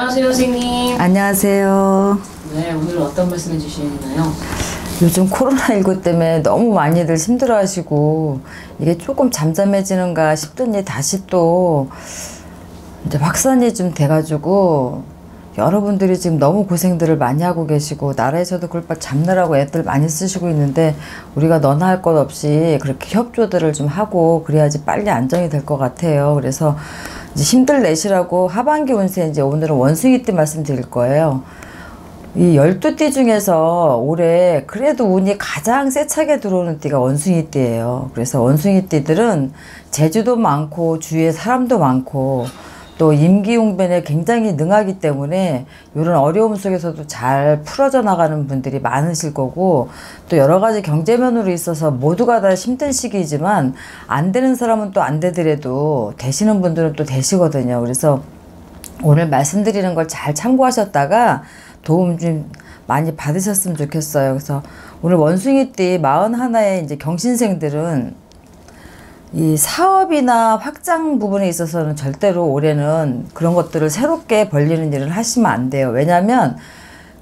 안녕하세요, 선생님. 안녕하세요. 네, 오늘 어떤 말씀 해주시나요? 요즘 코로나19 때문에 너무 많이들 힘들어하시고 이게 조금 잠잠해지는가 싶더니 다시 또 이제 확산이 좀 돼가지고 여러분들이 지금 너무 고생들을 많이 하고 계시고 나라에서도 그걸 잡느라고 애들 많이 쓰시고 있는데 우리가 너나 할 것 없이 그렇게 협조들을 좀 하고 그래야지 빨리 안정이 될 것 같아요. 그래서 이제 힘들 내시라고 하반기 운세 이제 오늘은 원숭이띠 말씀드릴 거예요. 이 12띠 중에서 올해 그래도 운이 가장 세차게 들어오는 띠가 원숭이띠예요. 그래서 원숭이띠들은 재주도 많고 주위에 사람도 많고 또 임기응변에 굉장히 능하기 때문에 이런 어려움 속에서도 잘 풀어져 나가는 분들이 많으실 거고 또 여러 가지 경제면으로 있어서 모두가 다 힘든 시기이지만 안 되는 사람은 또 안 되더라도 되시는 분들은 또 되시거든요. 그래서 오늘 말씀드리는 걸 잘 참고하셨다가 도움 좀 많이 받으셨으면 좋겠어요. 그래서 오늘 원숭이띠 41의 이제 경신생들은 이 사업이나 확장 부분에 있어서는 절대로 올해는 그런 것들을 새롭게 벌리는 일을 하시면 안 돼요. 왜냐하면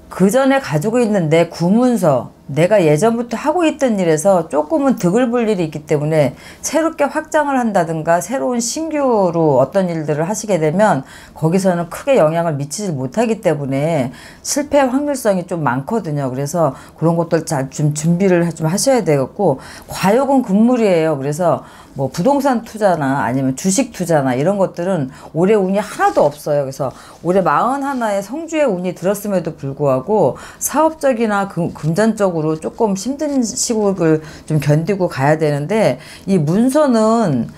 그 전에 가지고 있는 내 구문서, 내가 예전부터 하고 있던 일에서 조금은 득을 볼 일이 있기 때문에 새롭게 확장을 한다든가 새로운 신규로 어떤 일들을 하시게 되면 거기서는 크게 영향을 미치지 못하기 때문에 실패 확률성이 좀 많거든요. 그래서 그런 것들 잘 좀 준비를 좀 하셔야 되겠고 과욕은 금물이에요. 그래서 뭐 부동산 투자나 아니면 주식 투자나 이런 것들은 올해 운이 하나도 없어요. 그래서 올해 41의 성주의 운이 들었음에도 불구하고 사업적이나 금전적으로 조금 힘든 시국을 좀 견디고 가야 되는데 이 문서는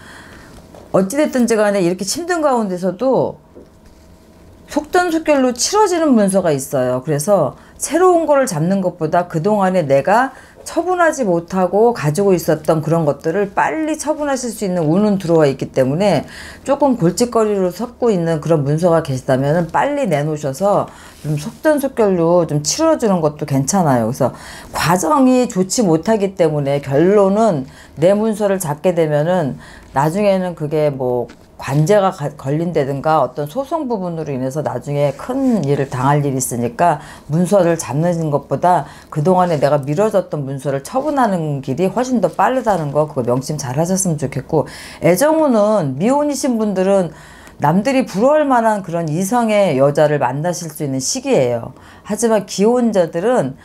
어찌됐든지 간에 이렇게 힘든 가운데서도 속전속결로 치러지는 문서가 있어요. 그래서 새로운 거를 잡는 것보다 그동안에 내가 처분하지 못하고 가지고 있었던 그런 것들을 빨리 처분하실 수 있는 운은 들어와 있기 때문에 조금 골칫거리로 섞고 있는 그런 문서가 계시다면 빨리 내놓으셔서 좀 속전속결로 좀 치러주는 것도 괜찮아요. 그래서 과정이 좋지 못하기 때문에 결론은 내 문서를 잡게 되면은 나중에는 그게 뭐 관제가 걸린다든가 어떤 소송 부분으로 인해서 나중에 큰 일을 당할 일이 있으니까 문서를 잡는 것보다 그동안에 내가 미뤄졌던 문서를 처분하는 길이 훨씬 더 빠르다는 거 그거 명심 잘 하셨으면 좋겠고 애정운은 미혼이신 분들은 남들이 부러울 만한 그런 이성의 여자를 만나실 수 있는 시기예요. 하지만 기혼자들은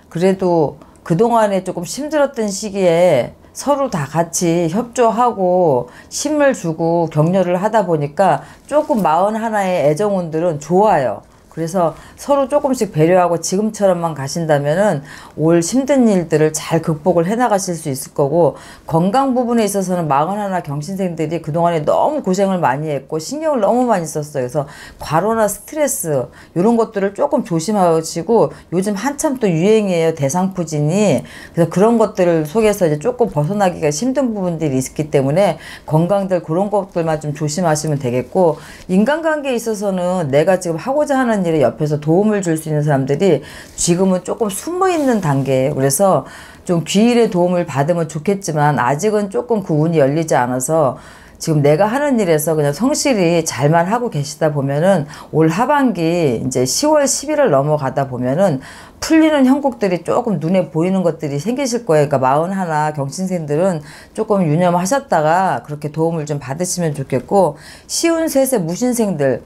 그래도 그동안에 조금 힘들었던 시기에 서로 다 같이 협조하고 힘을 주고 격려를 하다 보니까 조금 41의 애정운들은 좋아요. 그래서 서로 조금씩 배려하고 지금처럼만 가신다면은 올 힘든 일들을 잘 극복을 해나가실 수 있을 거고 건강 부분에 있어서는 41 경신생들이 그동안에 너무 고생을 많이 했고 신경을 너무 많이 썼어요. 그래서 과로나 스트레스 이런 것들을 조금 조심하시고 요즘 한참 또 유행이에요. 대상포진이. 그래서 그런 것들을 속에서 이제 조금 벗어나기가 힘든 부분들이 있기 때문에 건강들 그런 것들만 좀 조심하시면 되겠고 인간관계에 있어서는 내가 지금 하고자 하는 일에 옆에서 도움을 줄 수 있는 사람들이 지금은 조금 숨어있는 단계예요. 그래서 좀 귀일의 도움을 받으면 좋겠지만 아직은 조금 그 운이 열리지 않아서 지금 내가 하는 일에서 그냥 성실히 잘만 하고 계시다 보면은 올 하반기 이제 10월 11월 넘어가다 보면은 풀리는 형국들이 조금 눈에 보이는 것들이 생기실 거예요. 그러니까 41 경신생들은 조금 유념하셨다가 그렇게 도움을 좀 받으시면 좋겠고 시운 셋의 무신생들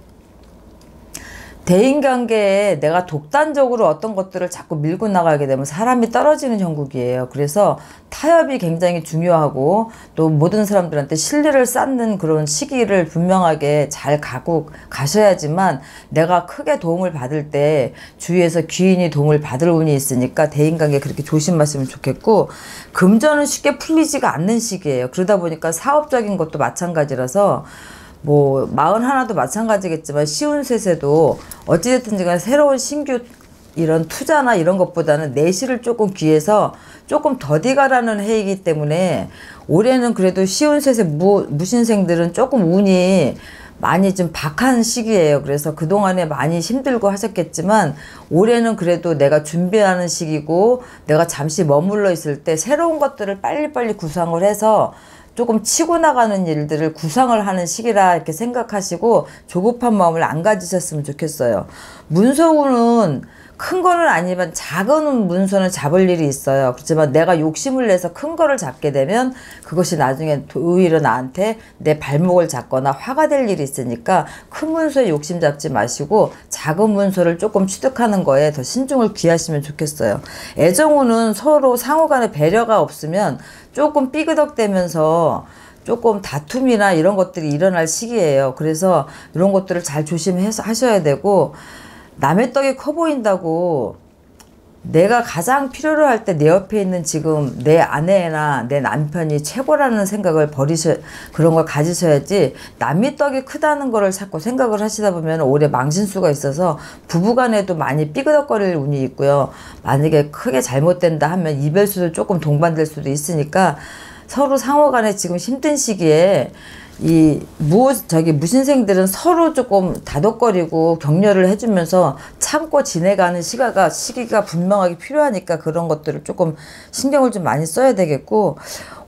대인관계에 내가 독단적으로 어떤 것들을 자꾸 밀고 나가게 되면 사람이 떨어지는 형국이에요. 그래서 타협이 굉장히 중요하고 또 모든 사람들한테 신뢰를 쌓는 그런 시기를 분명하게 잘 가고 가셔야지만 내가 크게 도움을 받을 때 주위에서 귀인이 도움을 받을 운이 있으니까 대인관계 그렇게 조심하시면 좋겠고 금전은 쉽게 풀리지가 않는 시기예요. 그러다 보니까 사업적인 것도 마찬가지라서 뭐 41도 마찬가지겠지만 시운 셋에도 어찌됐든지 간에 새로운 신규 이런 투자나 이런 것보다는 내실을 조금 귀해서 조금 더디가라는 해이기 때문에 올해는 그래도 시운 셋의 무신생들은 조금 운이 많이 좀 박한 시기예요. 그래서 그동안에 많이 힘들고 하셨겠지만 올해는 그래도 내가 준비하는 시기고 내가 잠시 머물러 있을 때 새로운 것들을 빨리빨리 구상을 해서 조금 치고 나가는 일들을 구상을 하는 시기라 이렇게 생각하시고 조급한 마음을 안 가지셨으면 좋겠어요. 문서운은 큰 거는 아니지만 작은 문서는 잡을 일이 있어요. 그렇지만 내가 욕심을 내서 큰 거를 잡게 되면 그것이 나중에 오히려 나한테 내 발목을 잡거나 화가 될 일이 있으니까 큰 문서에 욕심 잡지 마시고 작은 문서를 조금 취득하는 거에 더 신중을 기하시면 좋겠어요. 애정운은 서로 상호 간에 배려가 없으면 조금 삐그덕대면서 조금 다툼이나 이런 것들이 일어날 시기예요. 그래서 이런 것들을 잘 조심해서 하셔야 되고, 남의 떡이 커 보인다고 내가 가장 필요로 할 때 내 옆에 있는 지금 내 아내나 내 남편이 최고라는 생각을 그런 걸 가지셔야지, 남의 떡이 크다는 거를 자꾸 생각을 하시다 보면 오래 망신수가 있어서 부부간에도 많이 삐그덕거릴 운이 있고요. 만약에 크게 잘못된다 하면 이별수도 조금 동반될 수도 있으니까 서로 상호간에 지금 힘든 시기에 무신생들은 서로 조금 다독거리고 격려를 해주면서 참고 지내가는 시기가 분명하게 필요하니까 그런 것들을 조금 신경을 좀 많이 써야 되겠고,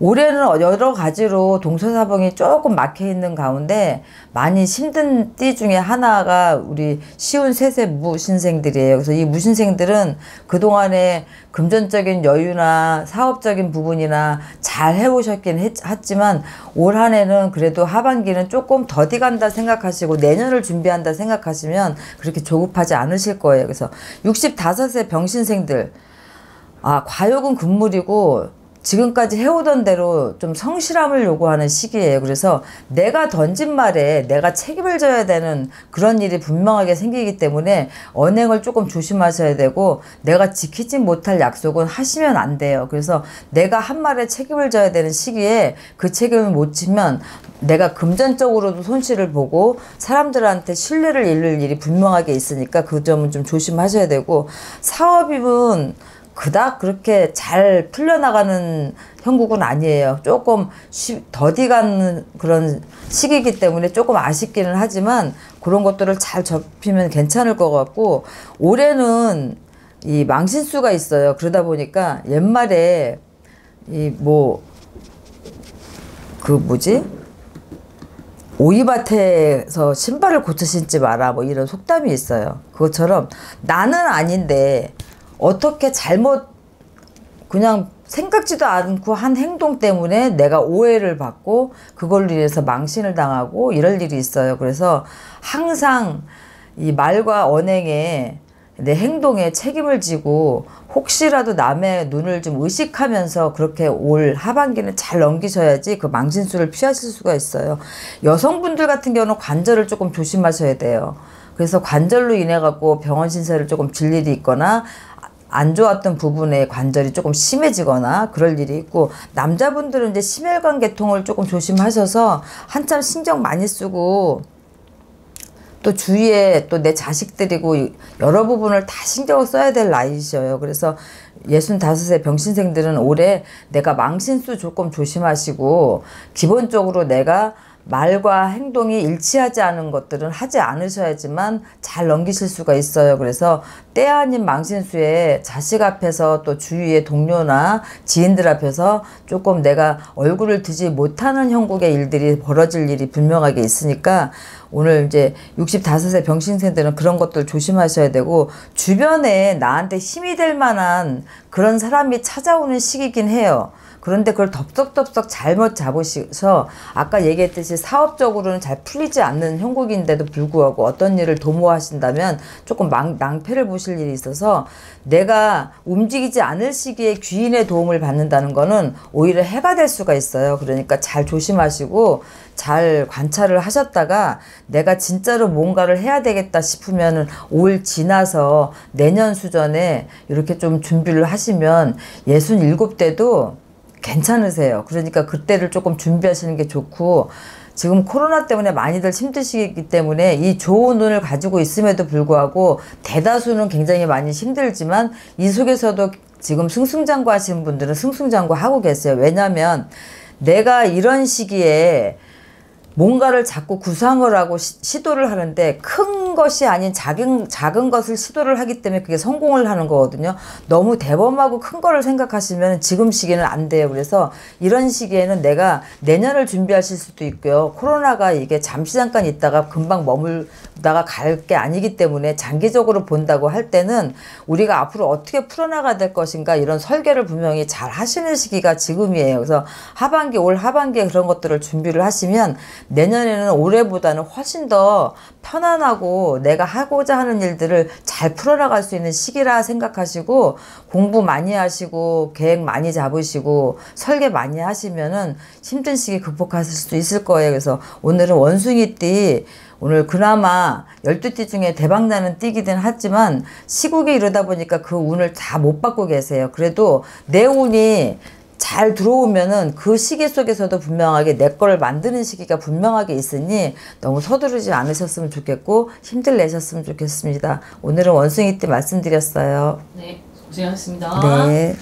올해는 여러 가지로 동서사방이 조금 막혀있는 가운데 많이 힘든 띠 중에 하나가 우리 쉬운 셋의 무신생들이에요. 그래서 이 무신생들은 그동안에 금전적인 여유나 사업적인 부분이나 잘 해오셨긴 했지만 올 한 해는 그래도 하반기는 조금 더디 간다 생각하시고 내년을 준비한다 생각하시면 그렇게 조급하지 않으실 거예요. 그래서 65세 병신생들, 과욕은 금물이고 지금까지 해오던 대로 좀 성실함을 요구하는 시기예요. 그래서 내가 던진 말에 내가 책임을 져야 되는 그런 일이 분명하게 생기기 때문에 언행을 조금 조심하셔야 되고, 내가 지키지 못할 약속은 하시면 안 돼요. 그래서 내가 한 말에 책임을 져야 되는 시기에 그 책임을 못 지면 내가 금전적으로도 손실을 보고 사람들한테 신뢰를 잃을 일이 분명하게 있으니까 그 점은 좀 조심하셔야 되고, 사업입은 그닥 그렇게 잘 풀려나가는 형국은 아니에요. 조금 더디 가는 그런 시기이기 때문에 조금 아쉽기는 하지만 그런 것들을 잘 접히면 괜찮을 것 같고, 올해는 이 망신수가 있어요. 그러다 보니까 옛말에 오이밭에서 신발을 고쳐 신지 마라 이런 속담이 있어요. 그것처럼 나는 아닌데 어떻게 그냥 생각지도 않고 한 행동 때문에 내가 오해를 받고 그걸로 인해서 망신을 당하고 이럴 일이 있어요. 그래서 항상 이 말과 언행에 내 행동에 책임을 지고 혹시라도 남의 눈을 좀 의식하면서 그렇게 올 하반기는 잘 넘기셔야지 그 망신수를 피하실 수가 있어요. 여성분들 같은 경우는 관절을 조금 조심하셔야 돼요. 그래서 관절로 인해 갖고 병원 신세를 조금 질 일이 있거나 안 좋았던 부분에 관절이 조금 심해지거나 그럴 일이 있고, 남자분들은 이제 심혈관 계통을 조금 조심하셔서 한참 신경 많이 쓰고 또 주위에 또 내 자식들이고 여러 부분을 다 신경을 써야 될 나이셔요. 그래서 65세 병신생들은 올해 내가 망신수 조금 조심하시고, 기본적으로 내가 말과 행동이 일치하지 않은 것들은 하지 않으셔야지만 잘 넘기실 수가 있어요. 그래서 때 아닌 망신수에 자식 앞에서 또 주위의 동료나 지인들 앞에서 조금 내가 얼굴을 드지 못하는 형국의 일들이 벌어질 일이 분명하게 있으니까 오늘 이제 65세 병신생들은 그런 것들 조심하셔야 되고, 주변에 나한테 힘이 될 만한 그런 사람이 찾아오는 시기긴 해요. 그런데 그걸 덥석덥석 잘못 잡으셔서 아까 얘기했듯이 사업적으로는 잘 풀리지 않는 형국인데도 불구하고 어떤 일을 도모하신다면 조금 낭패를 보실 일이 있어서, 내가 움직이지 않을 시기에 귀인의 도움을 받는다는 거는 오히려 해가 될 수가 있어요. 그러니까 잘 조심하시고 잘 관찰을 하셨다가 내가 진짜로 뭔가를 해야 되겠다 싶으면 올 지나서 내년 수전에 이렇게 좀 준비를 하시면 67대도 괜찮으세요. 그러니까 그때를 조금 준비하시는 게 좋고, 지금 코로나 때문에 많이들 힘드시기 때문에 이 좋은 운을 가지고 있음에도 불구하고 대다수는 굉장히 많이 힘들지만 이 속에서도 지금 승승장구 하시는 분들은 승승장구 하고 계세요. 왜냐하면 내가 이런 시기에 뭔가를 자꾸 구상을 하고 시도를 하는데 큰 것이 아닌 작은 것을 시도를 하기 때문에 그게 성공을 하는 거거든요. 너무 대범하고 큰 거를 생각하시면 지금 시기는 안 돼요. 그래서 이런 시기에는 내가 내년을 준비하실 수도 있고요. 코로나가 이게 잠시 잠깐 있다가 금방 머물다가 갈 게 아니기 때문에 장기적으로 본다고 할 때는 우리가 앞으로 어떻게 풀어나가야 될 것인가 이런 설계를 분명히 잘 하시는 시기가 지금이에요. 그래서 올 하반기에 그런 것들을 준비를 하시면 내년에는 올해보다는 훨씬 더 편안하고 내가 하고자 하는 일들을 잘 풀어나갈 수 있는 시기라 생각하시고 공부 많이 하시고 계획 많이 잡으시고 설계 많이 하시면은 힘든 시기 극복하실 수 있을 거예요. 그래서 오늘은 원숭이띠 오늘 그나마 12띠 중에 대박나는 띠기는 하지만 시국이 이러다 보니까 그 운을 다 못 받고 계세요. 그래도 내 운이 잘 들어오면은 그 시기 속에서도 분명하게 내 거를 만드는 시기가 분명하게 있으니 너무 서두르지 않으셨으면 좋겠고 힘들 내셨으면 좋겠습니다. 오늘은 원숭이띠 말씀드렸어요. 네, 고생하셨습니다. 네.